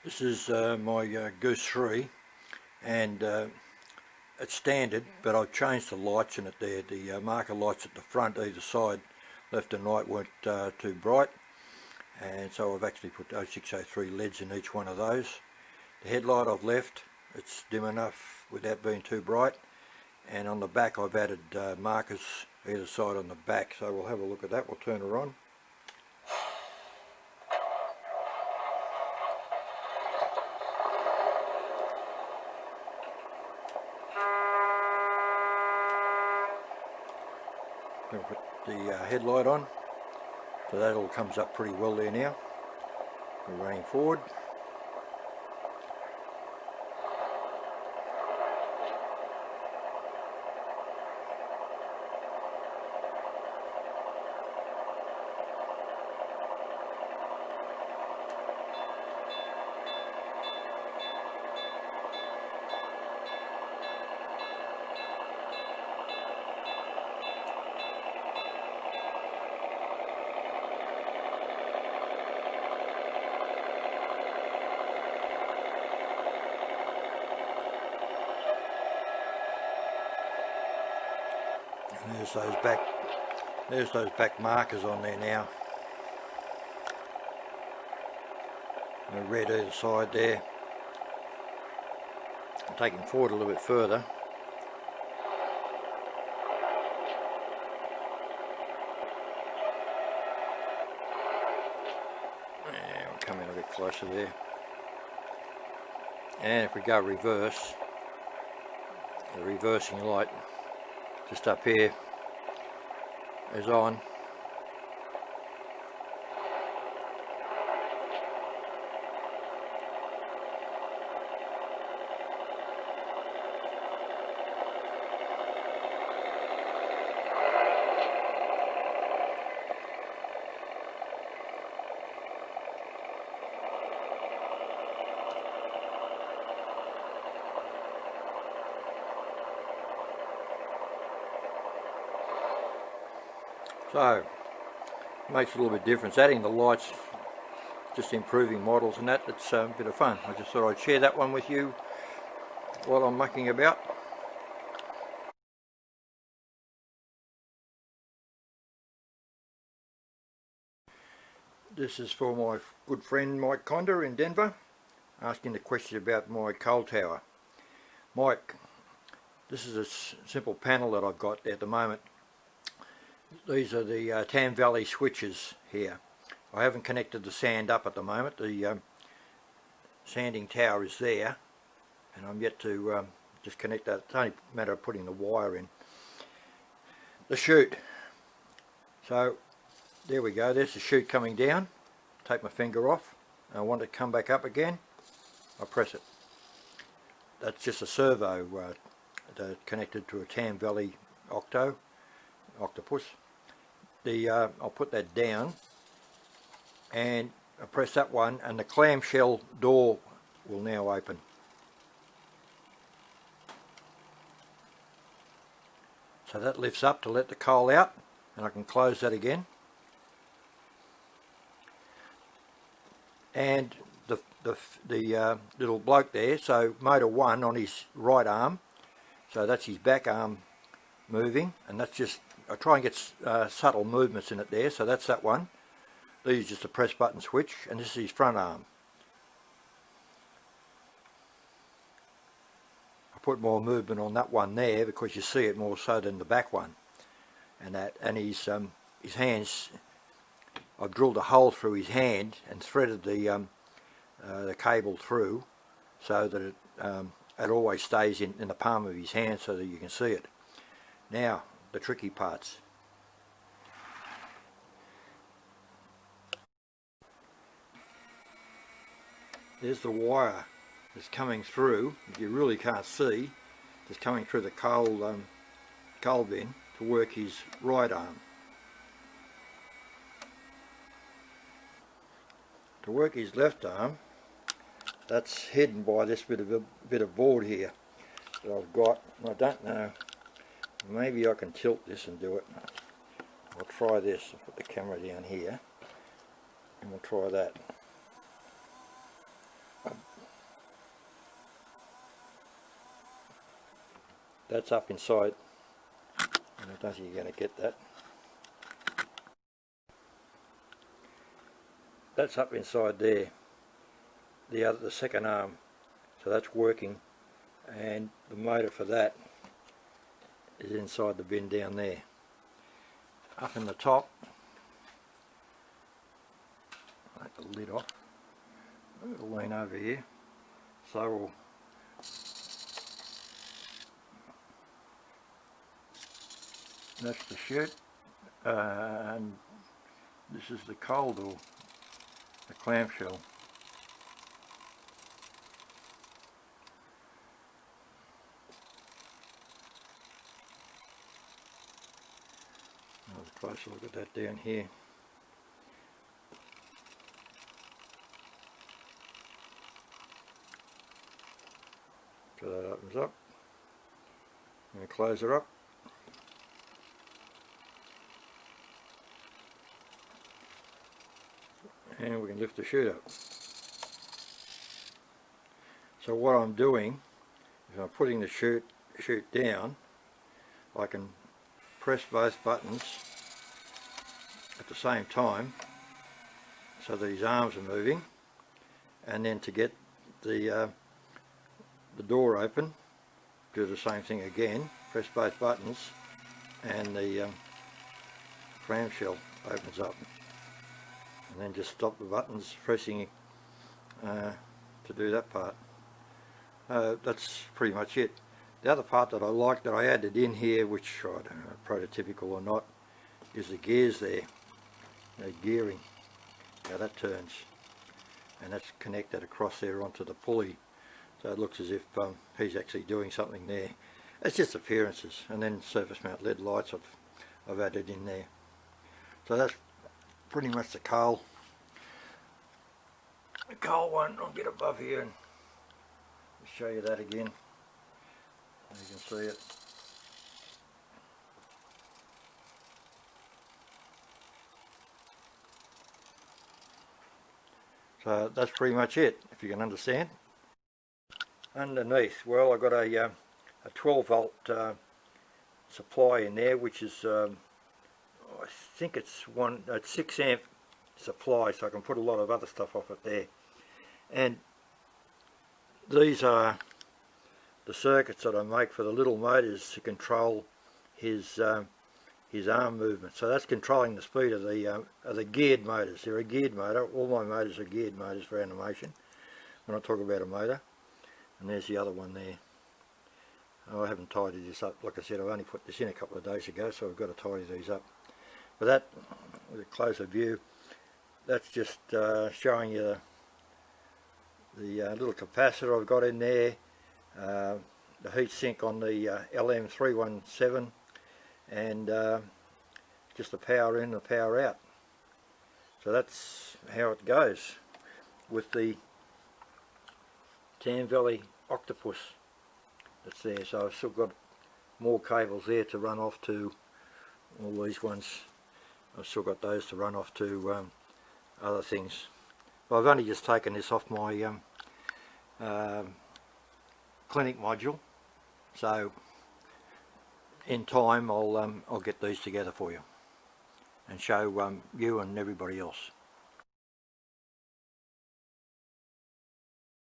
This is my Goose 3, and it's standard, but I've changed the lights in it there. The marker lights at the front either side, left and right, weren't too bright, and so I've actually put 0603 LEDs in each one of those. The headlight I've left, it's dim enough without being too bright, and on the back I've added markers either side on the back, so we'll have a look at that. We'll turn her on. We'll put the headlight on, so that all comes up pretty well there now. We're running forward. And there's those back markers on there now. The red either side there. I'm taking forward a little bit further. And we'll come in a bit closer there. And if we go reverse, the reversing light just up here is on. So, makes a little bit of difference. Adding the lights, just improving models and that, it's a bit of fun. I just thought I'd share that one with you while I'm mucking about. This is for my good friend Mike Conder in Denver, asking the question about my coal tower. Mike, this is a simple panel that I've got at the moment. These are the Tam Valley switches here. I haven't connected the sand up at the moment. The sanding tower is there, and I'm yet to just connect that. It's only a matter of putting the wire in. The chute. So there we go. There's the chute coming down. Take my finger off. I want it to come back up again. I press it. That's just a servo connected to a Tam Valley octopus. I'll put that down and I press that one, and the clamshell door will now open. So that lifts up to let the coal out, and I can close that again. And the little bloke there, so motor 1 on his right arm, so that's his back arm moving, and that's just, I try and get subtle movements in it there, so that's that one. These are just a press button switch, and this is his front arm. I put more movement on that one there because you see it more so than the back one. And his hands, I've drilled a hole through his hand and threaded the cable through so that it always stays in the palm of his hand so that you can see it. Now, the tricky parts. There's the wire that's coming through, that you really can't see, just coming through the coal bin to work his right arm. To work his left arm, that's hidden by this bit of board here that I've got. I don't know. Maybe I can tilt this and do it. I'll try this. I'll put the camera down here and we'll try that. That's up inside, and I don't think you're going to get that. That's up inside there, the second arm, so that's working, and the motor for that is inside the bin down there. Up in the top, I'll take the lid off, we'll lean over here, so that's the chute, and this is the coal door, the clamshell. Have a closer look at that down here. So that opens up. I'm going to close her up. And we can lift the chute up. So what I'm doing is I'm putting the chute down. I can press both buttons at the same time so these arms are moving, and then to get the door open, do the same thing again, press both buttons and the clamshell opens up, and then just stop the buttons pressing to do that part. That's pretty much it. The other part that I like that I added in here, which I don't know prototypical or not, is the gears there, gearing, how that turns, and that's connected across there onto the pulley, so it looks as if he's actually doing something there. It's just appearances, and then surface mount LED lights I've added in there. So that's pretty much the coal one. I'll get above here and show you that again. You can see it. So that's pretty much it, if you can understand. Underneath, well, I've got a 12 volt supply in there, which is I think it's 6 amp supply, so I can put a lot of other stuff off it there. And these are the circuits that I make for the little motors to control his arm movement. So that's controlling the speed of the geared motors. They're a geared motor. All my motors are geared motors for animation when I talk about a motor. And there's the other one there. Oh, I haven't tidied this up. Like I said, I only put this in a couple of days ago, so I've got to tidy these up. But that, with a closer view, that's just showing you the little capacitor I've got in there, the heat sink on the LM317, and just the power in and the power out. So that's how it goes with the Tam Valley Octopus that's there. So I've still got more cables there to run off to all these ones. I've still got those to run off to other things. But I've only just taken this off my clinic module, so in time I'll get these together for you and show you and everybody else.